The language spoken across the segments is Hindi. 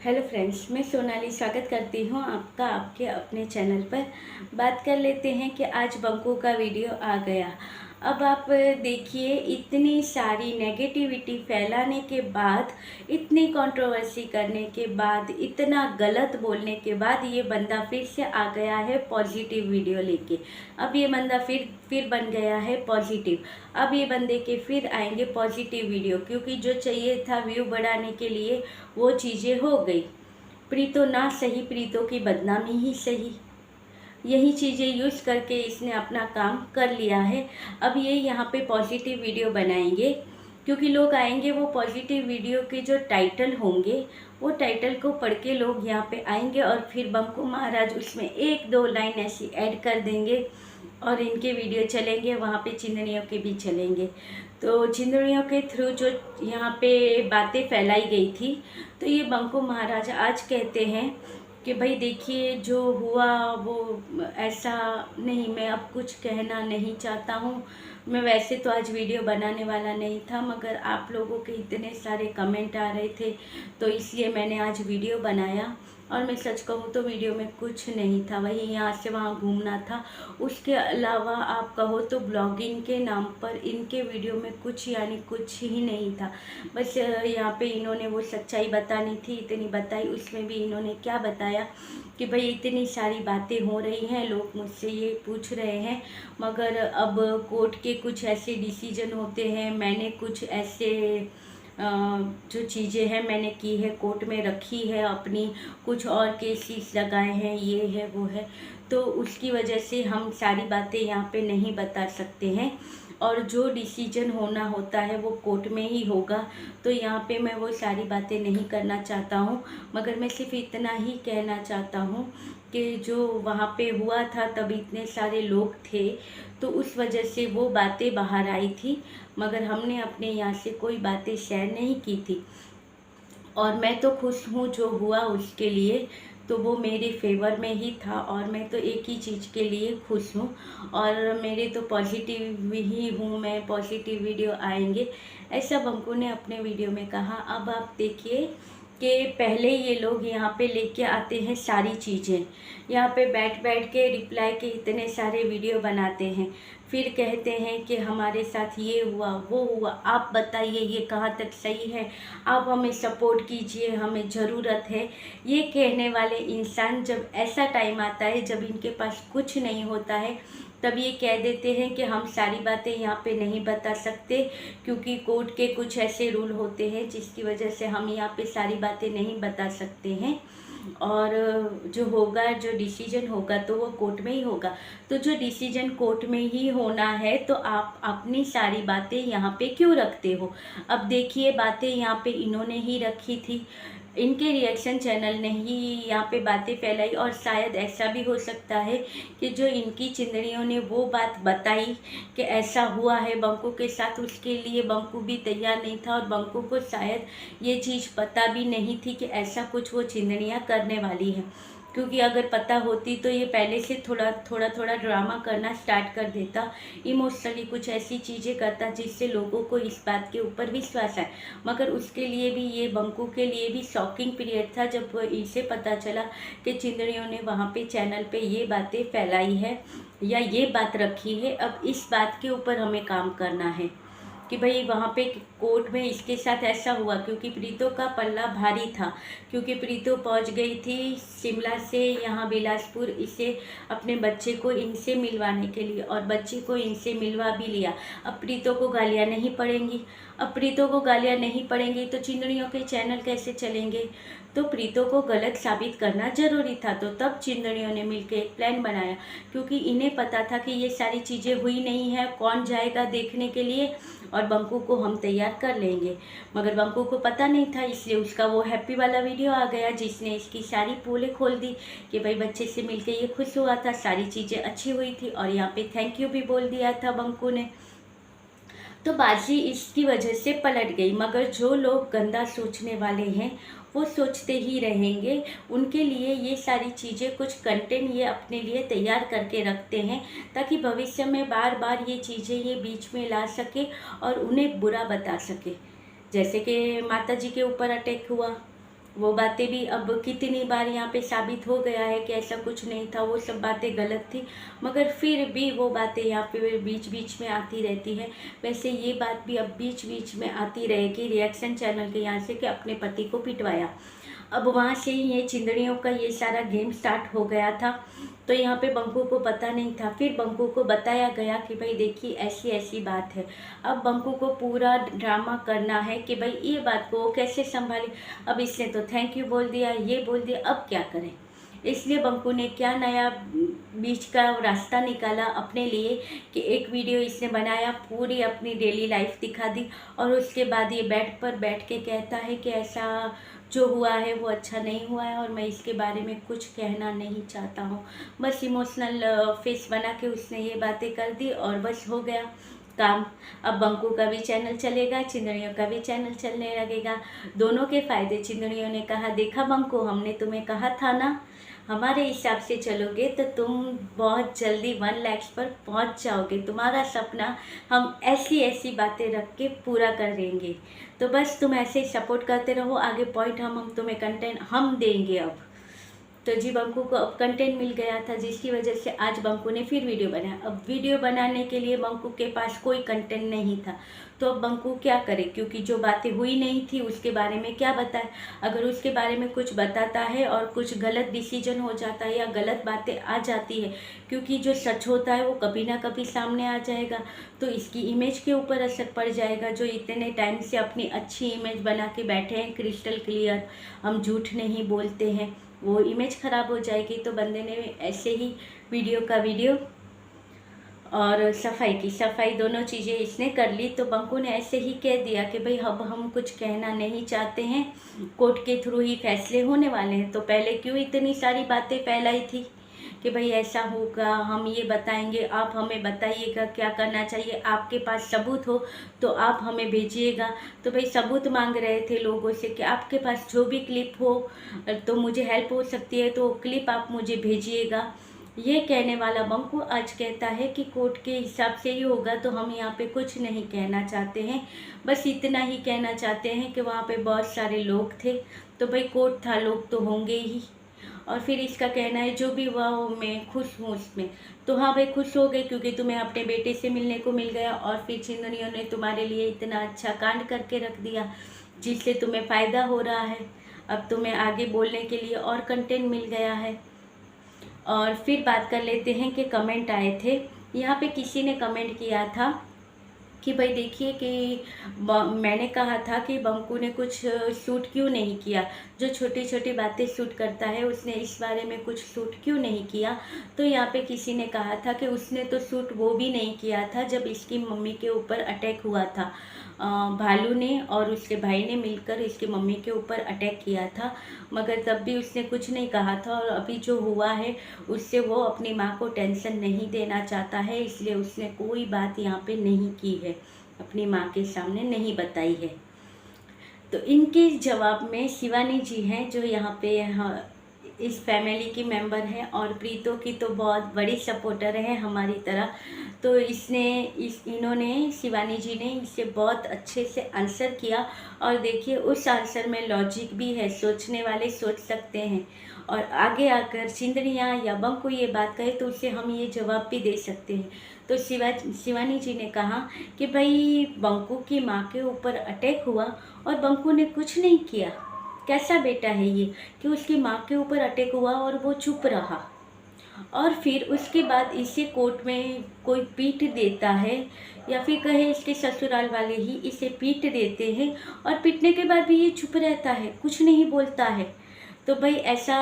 हेलो फ्रेंड्स, मैं सोनाली स्वागत करती हूँ आपका आपके अपने चैनल पर। बात कर लेते हैं कि आज बंको का वीडियो आ गया। अब आप देखिए, इतनी सारी नेगेटिविटी फैलाने के बाद, इतनी कंट्रोवर्सी करने के बाद, इतना गलत बोलने के बाद ये बंदा फिर से आ गया है पॉजिटिव वीडियो लेके। अब ये बंदा फिर बन गया है पॉजिटिव। अब ये बंदे के फिर आएंगे पॉजिटिव वीडियो, क्योंकि जो चाहिए था व्यू बढ़ाने के लिए वो चीज़ें हो गई। प्रीतो ना सही, प्रीतो की बदनामी ही सही, यही चीज़ें यूज़ करके इसने अपना काम कर लिया है। अब ये यहाँ पे पॉजिटिव वीडियो बनाएंगे, क्योंकि लोग आएंगे, वो पॉजिटिव वीडियो के जो टाइटल होंगे वो टाइटल को पढ़ के लोग यहाँ पे आएंगे और फिर बंको महाराज उसमें एक दो लाइन ऐसी ऐड कर देंगे और इनके वीडियो चलेंगे, वहाँ पे चिंदड़ियों के भी चलेंगे। तो चिंदड़ियों के थ्रू जो यहाँ पे बातें फैलाई गई थी, तो ये बंको महाराज आज कहते हैं कि भाई देखिए, जो हुआ वो ऐसा नहीं, मैं अब कुछ कहना नहीं चाहता हूँ। मैं वैसे तो आज वीडियो बनाने वाला नहीं था, मगर आप लोगों के इतने सारे कमेंट आ रहे थे तो इसलिए मैंने आज वीडियो बनाया। और मैं सच कहूँ तो वीडियो में कुछ नहीं था, वही यहाँ से वहाँ घूमना था। उसके अलावा आप कहो तो ब्लॉगिंग के नाम पर इनके वीडियो में कुछ यानी कुछ ही नहीं था। बस यहाँ पे इन्होंने वो सच्चाई बतानी थी, इतनी बताई। उसमें भी इन्होंने क्या बताया कि भाई इतनी सारी बातें हो रही हैं, लोग मुझसे ये पूछ रहे हैं, मगर अब कोर्ट के कुछ ऐसे डिसीजन होते हैं, मैंने कुछ ऐसे जो चीज़ें हैं मैंने की है, कोर्ट में रखी है अपनी, कुछ और केसेस लगाए हैं, ये है वो है, तो उसकी वजह से हम सारी बातें यहाँ पे नहीं बता सकते हैं। और जो डिसीजन होना होता है वो कोर्ट में ही होगा, तो यहाँ पे मैं वो सारी बातें नहीं करना चाहता हूँ। मगर मैं सिर्फ इतना ही कहना चाहता हूँ कि जो वहाँ पे हुआ था तब इतने सारे लोग थे, तो उस वजह से वो बातें बाहर आई थी, मगर हमने अपने यहाँ से कोई बातें शेयर नहीं की थी। और मैं तो खुश हूँ जो हुआ उसके लिए, तो वो मेरे फेवर में ही था और मैं तो एक ही चीज़ के लिए खुश हूँ। और मेरे तो पॉजिटिव ही हूँ मैं, पॉजिटिव वीडियो आएंगे, ऐसा बंकू ने अपने वीडियो में कहा। अब आप देखिए कि पहले ये लोग यहाँ पे लेके आते हैं सारी चीज़ें, यहाँ पे बैठ बैठ के रिप्लाई के इतने सारे वीडियो बनाते हैं, फिर कहते हैं कि हमारे साथ ये हुआ वो हुआ, आप बताइए ये कहाँ तक सही है, आप हमें सपोर्ट कीजिए, हमें ज़रूरत है। ये कहने वाले इंसान जब ऐसा टाइम आता है जब इनके पास कुछ नहीं होता है, तब ये कह देते हैं कि हम सारी बातें यहाँ पे नहीं बता सकते, क्योंकि कोर्ट के कुछ ऐसे रूल होते हैं जिसकी वजह से हम यहाँ पे सारी बातें नहीं बता सकते हैं। और जो होगा, जो डिसीजन होगा तो वो कोर्ट में ही होगा। तो जो डिसीजन कोर्ट में ही होना है, तो आप अपनी सारी बातें यहाँ पे क्यों रखते हो? अब देखिए, बातें यहाँ पे इन्होंने ही रखी थी, इनके रिएक्शन चैनल ने ही यहाँ पे बातें फैलाई। और शायद ऐसा भी हो सकता है कि जो इनकी चिंदड़ियों ने वो बात बताई कि ऐसा हुआ है बंकू के साथ, उसके लिए बंकू भी तैयार नहीं था और बंकू को शायद ये चीज़ पता भी नहीं थी कि ऐसा कुछ वो चिंदड़ियाँ करने वाली हैं। क्योंकि अगर पता होती तो ये पहले से थोड़ा ड्रामा करना स्टार्ट कर देता, इमोशनली कुछ ऐसी चीज़ें करता जिससे लोगों को इस बात के ऊपर विश्वास आए। मगर उसके लिए भी, ये बंकू के लिए भी शॉकिंग पीरियड था जब इसे पता चला कि चिंदड़ियों ने वहाँ पे चैनल पे ये बातें फैलाई है या ये बात रखी है। अब इस बात के ऊपर हमें काम करना है कि भाई वहाँ पे कोर्ट में इसके साथ ऐसा हुआ, क्योंकि प्रीतो का पल्ला भारी था, क्योंकि प्रीतो पहुँच गई थी शिमला से यहाँ बिलासपुर इसे अपने बच्चे को इनसे मिलवाने के लिए, और बच्चे को इनसे मिलवा भी लिया। अब प्रीतो को गालियाँ नहीं पड़ेंगी, अब प्रीतो को गालियाँ नहीं पड़ेंगी तो चिंदड़ियों के चैनल कैसे चलेंगे? तो प्रीतो को गलत साबित करना ज़रूरी था, तो तब चिंदड़ियों ने मिलकर एक प्लान बनाया, क्योंकि इन्हें पता था कि ये सारी चीज़ें हुई नहीं है, कौन जाएगा देखने के लिए, और बंकू को हम तैयार कर लेंगे। मगर बंकू को पता नहीं था, इसलिए उसका वो हैप्पी वाला वीडियो आ गया जिसने इसकी सारी पोलें खोल दी कि भाई बच्चे से मिलके ये खुश हुआ था, सारी चीज़ें अच्छी हुई थी, और यहाँ पे थैंक यू भी बोल दिया था बंकू ने। तो बाजी इसकी वजह से पलट गई। मगर जो लोग गंदा सोचने वाले हैं वो सोचते ही रहेंगे, उनके लिए ये सारी चीज़ें, कुछ कंटेंट ये अपने लिए तैयार करके रखते हैं ताकि भविष्य में बार बार ये चीज़ें ये बीच में ला सके और उन्हें बुरा बता सके। जैसे कि माता जी के ऊपर अटैक हुआ, वो बातें भी अब कितनी बार यहाँ पे साबित हो गया है कि ऐसा कुछ नहीं था, वो सब बातें गलत थी, मगर फिर भी वो बातें यहाँ पे बीच बीच में आती रहती है। वैसे ये बात भी अब बीच बीच में आती रहेगी रिएक्शन चैनल के यहाँ से कि अपने पति को पिटवाया। अब वहाँ से ही ये चिंदड़ियों का ये सारा गेम स्टार्ट हो गया था। तो यहाँ पे बंकू को पता नहीं था, फिर बंकू को बताया गया कि भाई देखिए ऐसी ऐसी बात है। अब बंकू को पूरा ड्रामा करना है कि भाई ये बात को वो कैसे संभाले। अब इसने तो थैंक यू बोल दिया, ये बोल दिया, अब क्या करें। इसलिए बंकू ने क्या नया बीच का रास्ता निकाला अपने लिए कि एक वीडियो इसने बनाया, पूरी अपनी डेली लाइफ दिखा दी, और उसके बाद ये बेड पर बैठ के कहता है कि ऐसा जो हुआ है वो अच्छा नहीं हुआ है और मैं इसके बारे में कुछ कहना नहीं चाहता हूँ। बस इमोशनल फेस बना के उसने ये बातें कर दी और बस हो गया काम। अब बंकू का भी चैनल चलेगा, चिंदड़ियों का भी चैनल चलने लगेगा, दोनों के फ़ायदे। चिंदड़ियों ने कहा देखा बंकू, हमने तुम्हें कहा था ना, हमारे हिसाब से चलोगे तो तुम बहुत जल्दी 1 लाख पर पहुंच जाओगे, तुम्हारा सपना हम ऐसी ऐसी बातें रख के पूरा कर देंगे। तो बस तुम ऐसे सपोर्ट करते रहो, आगे पॉइंट हम तुम्हें कंटेंट हम देंगे। अब तो जी बंकू को अब कंटेंट मिल गया था, जिसकी वजह से आज बंकू ने फिर वीडियो बनाया। अब वीडियो बनाने के लिए बंकू के पास कोई कंटेंट नहीं था, तो अब बंकू क्या करे, क्योंकि जो बातें हुई नहीं थी उसके बारे में क्या बताए। अगर उसके बारे में कुछ बताता है और कुछ गलत डिसीजन हो जाता है या गलत बातें आ जाती है, क्योंकि जो सच होता है वो कभी ना कभी सामने आ जाएगा, तो इसकी इमेज के ऊपर असर पड़ जाएगा। जो इतने टाइम से अपनी अच्छी इमेज बना के बैठे हैं, क्रिस्टल क्लियर, हम झूठ नहीं बोलते हैं, वो इमेज ख़राब हो जाएगी। तो बंदे ने ऐसे ही वीडियो का वीडियो और सफाई की सफाई दोनों चीज़ें इसने कर ली। तो बंकू ने ऐसे ही कह दिया कि भाई अब हम कुछ कहना नहीं चाहते हैं, कोर्ट के थ्रू ही फैसले होने वाले हैं। तो पहले क्यों इतनी सारी बातें फैलाई थी कि भाई ऐसा होगा, हम ये बताएंगे, आप हमें बताइएगा क्या करना चाहिए, आपके पास सबूत हो तो आप हमें भेजिएगा। तो भाई सबूत मांग रहे थे लोगों से कि आपके पास जो भी क्लिप हो तो मुझे हेल्प हो सकती है, तो क्लिप आप मुझे भेजिएगा। ये कहने वाला बंकू आज कहता है कि कोर्ट के हिसाब से ही होगा, तो हम यहाँ पे कुछ नहीं कहना चाहते हैं, बस इतना ही कहना चाहते हैं कि वहाँ पे बहुत सारे लोग थे, तो भाई कोर्ट था, लोग तो होंगे ही। और फिर इसका कहना है जो भी हुआ हो मैं खुश हूँ उसमें। तो हाँ भाई खुश हो गए, क्योंकि तुम्हें अपने बेटे से मिलने को मिल गया, और फिर चिंदड़ियों ने तुम्हारे लिए इतना अच्छा कांड करके रख दिया जिससे तुम्हें फ़ायदा हो रहा है। अब तुम्हें आगे बोलने के लिए और कंटेंट मिल गया है। और फिर बात कर लेते हैं कि कमेंट आए थे। यहाँ पे किसी ने कमेंट किया था कि भाई देखिए कि मैंने कहा था कि बंकू ने कुछ शूट क्यों नहीं किया, जो छोटी छोटी बातें शूट करता है उसने इस बारे में कुछ शूट क्यों नहीं किया। तो यहाँ पे किसी ने कहा था कि उसने तो शूट वो भी नहीं किया था जब इसकी मम्मी के ऊपर अटैक हुआ था। भालू ने और उसके भाई ने मिलकर इसकी मम्मी के ऊपर अटैक किया था, मगर तब भी उसने कुछ नहीं कहा था। और अभी जो हुआ है उससे वो अपनी माँ को टेंशन नहीं देना चाहता है, इसलिए उसने कोई बात यहाँ पे नहीं की है, अपनी माँ के सामने नहीं बताई है। तो इनके जवाब में शिवानी जी हैं जो यहाँ पे इस फैमिली की मेंबर हैं, और प्रीतो की तो बहुत बड़ी सपोर्टर है हमारी तरह। तो इन्होंने शिवानी जी ने इससे बहुत अच्छे से आंसर किया, और देखिए उस आंसर में लॉजिक भी है, सोचने वाले सोच सकते हैं। और आगे आकर चिंदड़ियाँ या बंकू ये बात कहे तो उसे हम ये जवाब भी दे सकते हैं। तो शिवानी जी ने कहा कि भाई बंकू की माँ के ऊपर अटैक हुआ और बंकू ने कुछ नहीं किया। कैसा बेटा है ये कि उसकी माँ के ऊपर अटैक हुआ और वो चुप रहा, और फिर उसके बाद इसे कोर्ट में कोई पीट देता है, या फिर कहे इसके ससुराल वाले ही इसे पीट देते हैं, और पीटने के बाद भी ये चुप रहता है, कुछ नहीं बोलता है। तो भाई ऐसा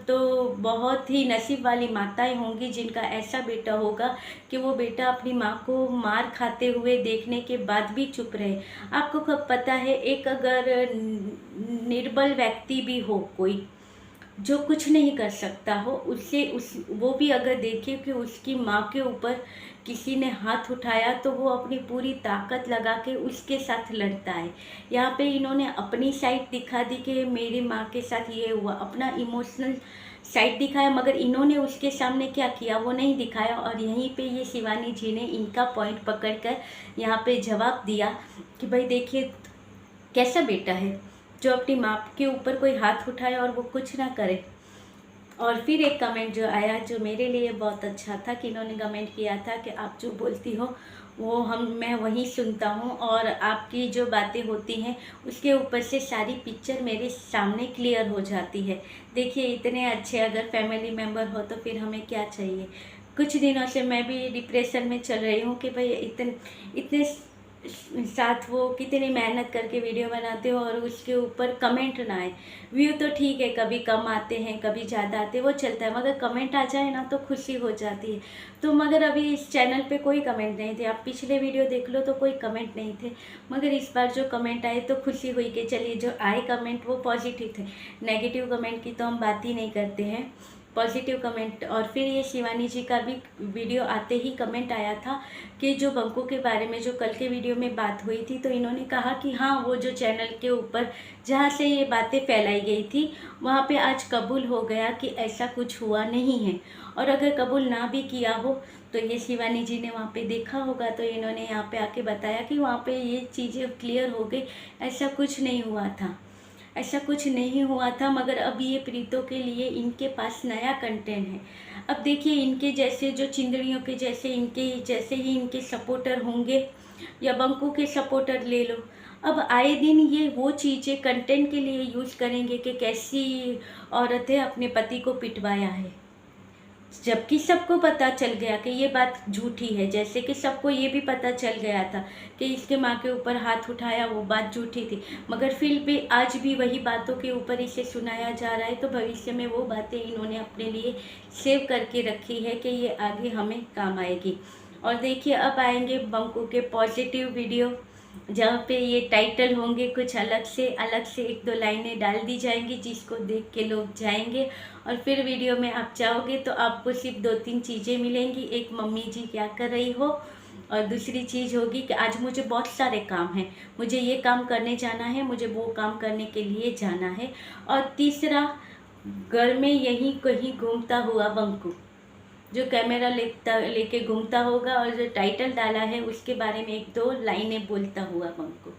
तो बहुत ही नसीब वाली माताएं होंगी जिनका ऐसा बेटा होगा कि वो बेटा अपनी माँ को मार खाते हुए देखने के बाद भी चुप रहे। आपको कब पता है, एक अगर निर्बल व्यक्ति भी हो, कोई जो कुछ नहीं कर सकता हो, वो भी अगर देखे कि उसकी माँ के ऊपर किसी ने हाथ उठाया तो वो अपनी पूरी ताकत लगा के उसके साथ लड़ता है। यहाँ पे इन्होंने अपनी साइड दिखा दी कि मेरी माँ के साथ ये हुआ, अपना इमोशनल साइड दिखाया, मगर इन्होंने उसके सामने क्या किया वो नहीं दिखाया। और यहीं पे ये शिवानी जी ने इनका पॉइंट पकड़ कर यहाँ पे जवाब दिया कि भाई देखिए कैसा बेटा है जो अपनी माँ के ऊपर कोई हाथ उठाए और वो कुछ ना करे। और फिर एक कमेंट जो आया जो मेरे लिए बहुत अच्छा था कि इन्होंने कमेंट किया था कि आप जो बोलती हो वो मैं वही सुनता हूँ, और आपकी जो बातें होती हैं उसके ऊपर से सारी पिक्चर मेरे सामने क्लियर हो जाती है। देखिए इतने अच्छे अगर फैमिली मेम्बर हो तो फिर हमें क्या चाहिए। कुछ दिनों से मैं भी डिप्रेशन में चल रही हूँ कि भाई इतने इतने साथ वो कितनी मेहनत करके वीडियो बनाते हो और उसके ऊपर कमेंट ना आए। व्यू तो ठीक है, कभी कम आते हैं कभी ज़्यादा आते हैं, वो चलता है, मगर कमेंट आ जाए ना तो खुशी हो जाती है। तो मगर अभी इस चैनल पे कोई कमेंट नहीं थे, आप पिछले वीडियो देख लो तो कोई कमेंट नहीं थे, मगर इस बार जो कमेंट आए तो खुशी हुई कि चलिए जो आए कमेंट वो पॉजिटिव थे। नेगेटिव कमेंट की तो हम बात ही नहीं करते हैं, पॉजिटिव कमेंट। और फिर ये शिवानी जी का भी वीडियो आते ही कमेंट आया था कि जो बंको के बारे में जो कल के वीडियो में बात हुई थी, तो इन्होंने कहा कि हाँ वो जो चैनल के ऊपर जहाँ से ये बातें फैलाई गई थी वहाँ पे आज कबूल हो गया कि ऐसा कुछ हुआ नहीं है। और अगर कबूल ना भी किया हो तो ये शिवानी जी ने वहाँ पे देखा होगा, तो इन्होंने यहाँ पे आके बताया कि वहाँ पे ये चीज़ें क्लियर हो गई, ऐसा कुछ नहीं हुआ था, ऐसा कुछ नहीं हुआ था। मगर अब ये प्रीतों के लिए इनके पास नया कंटेंट है। अब देखिए इनके जैसे जो चिंदड़ियों के जैसे इनके जैसे ही इनके सपोर्टर होंगे, या बंकू के सपोर्टर ले लो, अब आए दिन ये वो चीज़ें कंटेंट के लिए यूज़ करेंगे कि कैसी औरत है अपने पति को पिटवाया है, जबकि सबको पता चल गया कि ये बात झूठी है। जैसे कि सबको ये भी पता चल गया था कि इसके माँ के ऊपर हाथ उठाया वो बात झूठी थी, मगर फिर भी आज भी वही बातों के ऊपर इसे सुनाया जा रहा है। तो भविष्य में वो बातें इन्होंने अपने लिए सेव करके रखी है कि ये आगे हमें काम आएगी। और देखिए अब आएंगे बंकू के पॉजिटिव वीडियो, जहाँ पे ये टाइटल होंगे कुछ अलग से एक दो लाइनें डाल दी जाएंगी जिसको देख के लोग जाएंगे, और फिर वीडियो में आप जाओगे तो आपको सिर्फ 2-3 चीज़ें मिलेंगी। एक, मम्मी जी क्या कर रही हो, और दूसरी चीज़ होगी कि आज मुझे बहुत सारे काम हैं, मुझे ये काम करने जाना है, मुझे वो काम करने के लिए जाना है, और तीसरा, घर में यहीं कहीं घूमता हुआ बंकू जो कैमरा लेके घूमता होगा, और जो टाइटल डाला है उसके बारे में 1-2 लाइनें बोलता हुआ बंकू।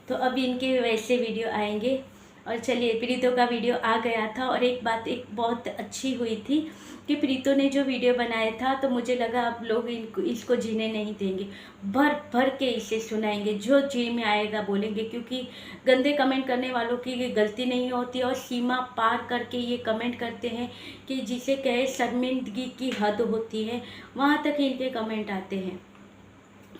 तो अब इनके वैसे वीडियो आएंगे। और चलिए प्रीतो का वीडियो आ गया था, और एक बात एक बहुत अच्छी हुई थी कि प्रीतो ने जो वीडियो बनाया था तो मुझे लगा अब लोग इसको जीने नहीं देंगे, भर भर के इसे सुनाएंगे, जो जी में आएगा बोलेंगे, क्योंकि गंदे कमेंट करने वालों की ये गलती नहीं होती और सीमा पार करके ये कमेंट करते हैं कि जिसे कहे शर्मिंदगी की हद होती है, वहाँ तक इनके कमेंट आते हैं।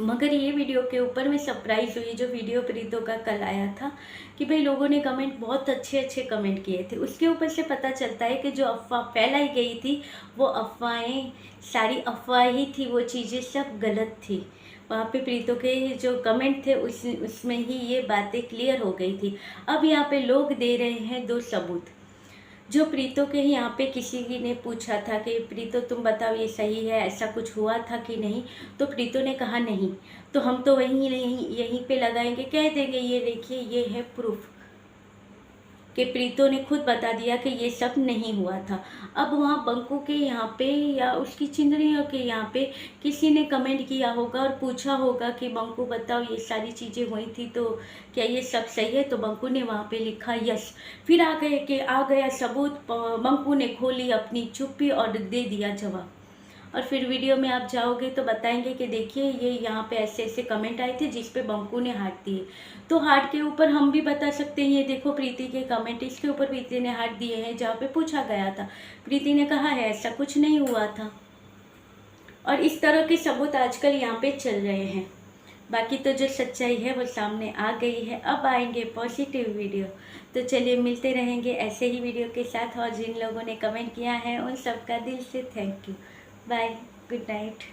मगर ये वीडियो के ऊपर मैं सरप्राइज़ हुई जो वीडियो प्रीतो का कल आया था कि भाई लोगों ने कमेंट बहुत अच्छे अच्छे कमेंट किए थे। उसके ऊपर से पता चलता है कि जो अफवाह फैलाई गई थी वो अफवाहें सारी अफवाह ही थी, वो चीज़ें सब गलत थी। वहाँ पे प्रीतो के जो कमेंट थे उसमें ही ये बातें क्लियर हो गई थी। अब यहाँ पे लोग दे रहे हैं 2 सबूत। जो प्रीतो के ही यहाँ पे किसी ने पूछा था कि प्रीतो तुम बताओ ये सही है, ऐसा कुछ हुआ था कि नहीं, तो प्रीतो ने कहा नहीं, तो हम तो यहीं पे लगाएंगे, कह देंगे ये देखिए ये है प्रूफ कि प्रीतो ने खुद बता दिया कि ये सब नहीं हुआ था। अब वहाँ बंकू के यहाँ पे या उसकी चिंदड़ियों के यहाँ पे किसी ने कमेंट किया होगा और पूछा होगा कि बंकू बताओ ये सारी चीज़ें हुई थी तो क्या ये सब सही है, तो बंकू ने वहाँ पे लिखा यस। फिर आ गया सबूत, बंकू ने खोली अपनी चुप्पी और दे दिया जवाब। और फिर वीडियो में आप जाओगे तो बताएंगे कि देखिए ये यहाँ पे ऐसे ऐसे कमेंट आए थे जिस पे बंकू ने हार्ट दिए। तो हार्ट के ऊपर हम भी बता सकते हैं, ये देखो प्रीति के कमेंट, इसके ऊपर प्रीति ने हार्ट दिए हैं जहाँ पे पूछा गया था, प्रीति ने कहा है ऐसा कुछ नहीं हुआ था। और इस तरह के सबूत आजकल यहाँ पे चल रहे हैं। बाकी तो जो सच्चाई है वो सामने आ गई है। अब आएंगे पॉजिटिव वीडियो, तो चलिए मिलते रहेंगे ऐसे ही वीडियो के साथ। और जिन लोगों ने कमेंट किया है उन सबका दिल से thank you. Bye, good night.